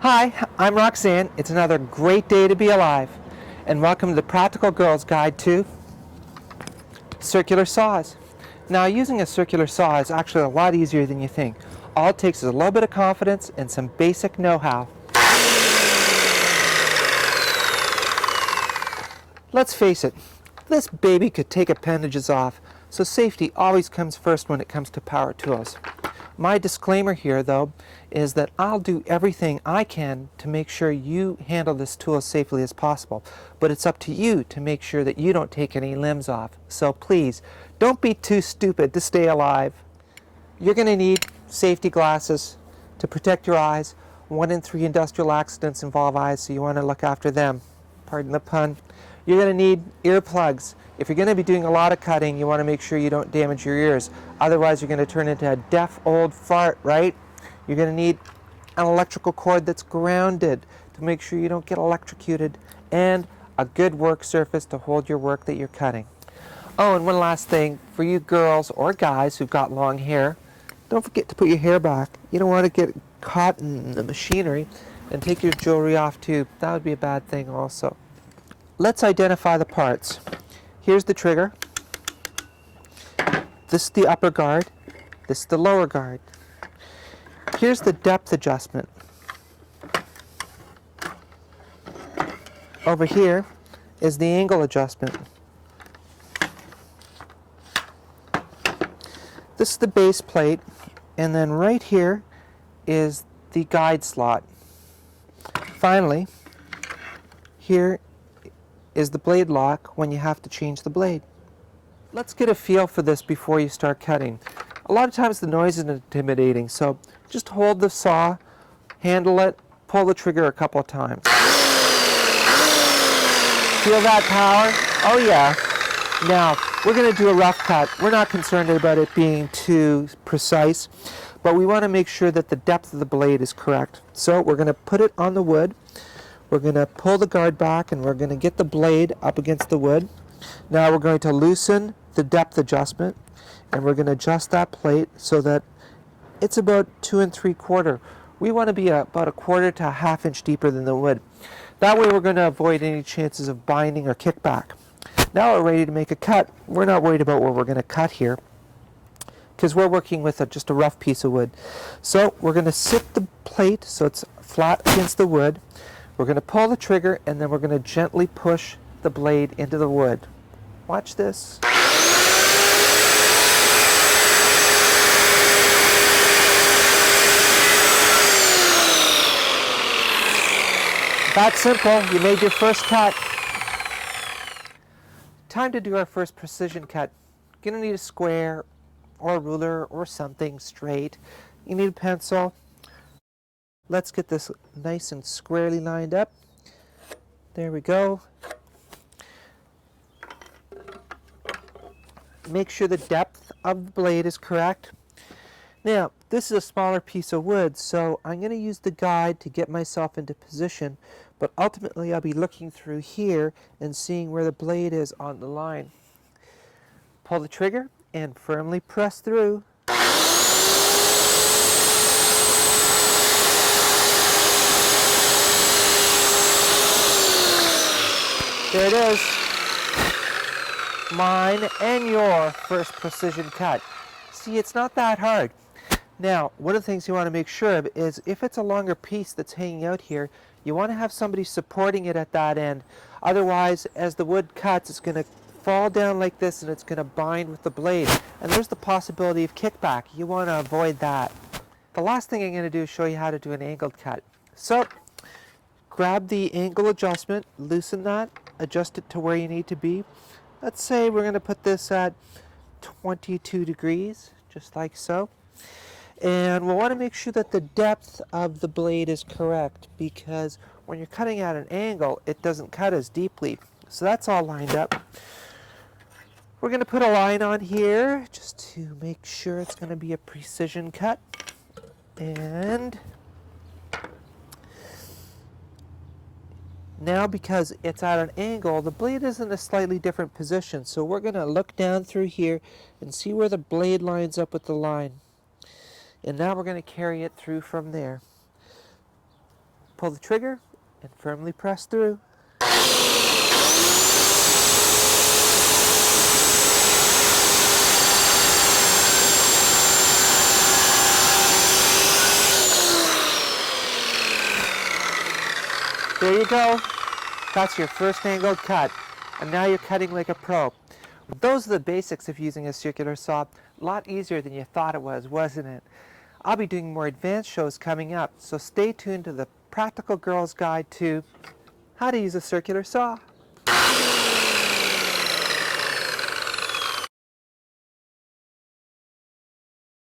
Hi, I'm Roxanne. It's another great day to be alive. And welcome to the Practical Girl's Guide to Circular Saws. Now, using a circular saw is actually a lot easier than you think. All it takes is a little bit of confidence and some basic know-how. Let's face it, this baby could take appendages off, so safety always comes first when it comes to power tools. My disclaimer here, though, is that I'll do everything I can to make sure you handle this tool as safely as possible, but it's up to you to make sure that you don't take any limbs off. So please, don't be too stupid to stay alive. You're going to need safety glasses to protect your eyes. 1 in 3 industrial accidents involve eyes, so you want to look after them. Pardon the pun. You're going to need earplugs. If you're going to be doing a lot of cutting, you want to make sure you don't damage your ears. Otherwise, you're going to turn into a deaf old fart, right? You're going to need an electrical cord that's grounded to make sure you don't get electrocuted, and a good work surface to hold your work that you're cutting. Oh, and one last thing, for you girls or guys who've got long hair, don't forget to put your hair back. You don't want to get caught in the machinery and take your jewelry off too. That would be a bad thing also. Let's identify the parts. Here's the trigger. This is the upper guard. This is the lower guard. Here's the depth adjustment. Over here is the angle adjustment. This is the base plate, and then right here is the guide slot. Finally, here is the blade lock when you have to change the blade. Let's get a feel for this before you start cutting. A lot of times the noise is intimidating, so just hold the saw, handle it, pull the trigger a couple of times. Feel that power? Oh yeah. Now, we're going to do a rough cut. We're not concerned about it being too precise, but we want to make sure that the depth of the blade is correct. So we're going to put it on the wood. We're going to pull the guard back, and we're going to get the blade up against the wood. Now we're going to loosen the depth adjustment, and we're going to adjust that plate so that it's about 2 3/4. We want to be about 1/4 to 1/2 inch deeper than the wood. That way we're going to avoid any chances of binding or kickback. Now we're ready to make a cut. We're not worried about where we're going to cut here because we're working with just a rough piece of wood. So we're going to sit the plate so it's flat against the wood. We're going to pull the trigger, and then we're going to gently push the blade into the wood. Watch this. That's simple. You made your first cut. Time to do our first precision cut. You're going to need a square or a ruler or something straight. You need a pencil. Let's get this nice and squarely lined up. There we go. Make sure the depth of the blade is correct. Now, this is a smaller piece of wood, so I'm going to use the guide to get myself into position, but ultimately I'll be looking through here and seeing where the blade is on the line. Pull the trigger and firmly press through. There it is. Mine and your first precision cut. See, it's not that hard. Now, one of the things you want to make sure of is if it's a longer piece that's hanging out here, you want to have somebody supporting it at that end. Otherwise, as the wood cuts, it's going to fall down like this and it's going to bind with the blade. And there's the possibility of kickback. You want to avoid that. The last thing I'm going to do is show you how to do an angled cut. So, grab the angle adjustment, loosen that, adjust it to where you need to be. Let's say we're going to put this at 22 degrees, just like so. And we'll want to make sure that the depth of the blade is correct, because when you're cutting at an angle, it doesn't cut as deeply. So that's all lined up. We're going to put a line on here just to make sure it's going to be a precision cut. And now, because it's at an angle, the blade is in a slightly different position. So we're going to look down through here and see where the blade lines up with the line. And now we're going to carry it through from there. pull the trigger and firmly press through. There you go. That's your first angled cut. And now you're cutting like a pro. Those are the basics of using a circular saw. A lot easier than you thought it was, wasn't it? I'll be doing more advanced shows coming up, so stay tuned to the Practical Girl's Guide to How to Use a Circular Saw.